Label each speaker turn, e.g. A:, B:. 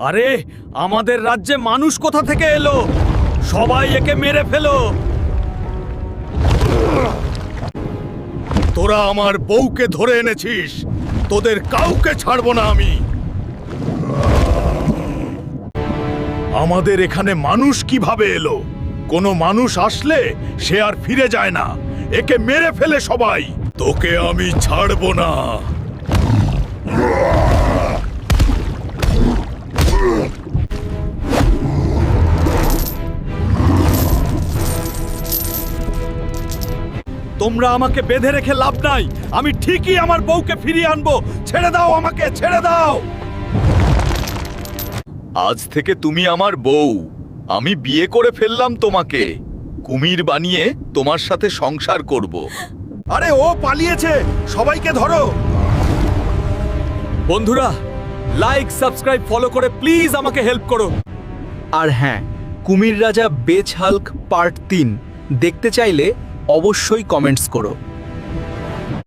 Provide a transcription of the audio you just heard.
A: আরে আমাদের রাজ্যে মানুষ কোথা থেকে এলো? সবাই একে মেরে ফেলো।
B: তোরা আমার বউকে ধরে এনেছিস, তোদের কাউকে ছাড়বো না আমি। আমাদের এখানে মানুষ কিভাবে এলো? কোনো মানুষ আসলে সে আর ফিরে যায় না। একে মেরে ফেলে সবাই। তোকে আমি ছাড়বো না।
A: তোমরা আমাকে বেঁধে রেখে লাভ নাই। আমি ঠিকই আমার বউকে ফিরিয়ে আনবো। ছেড়ে দাও আমাকে, ছেড়ে দাও।
B: আজ থেকে তুমি আমার বউ। আমি বিয়ে করে ফেললাম তোমাকে। কুমির বানিয়ে তোমার সাথে সংসার করব।
A: আরে ও পালিয়েছে, সবাইকে ধরো। বন্ধুরা, লাইক, সাবস্ক্রাইব, ফলো করে প্লিজ আমাকে হেল্প করো।
C: আর হ্যাঁ, কুমির রাজা বেজ হাল্ক পার্ট 3 দেখতে চাইলে অবশ্যই কমেন্টস করো।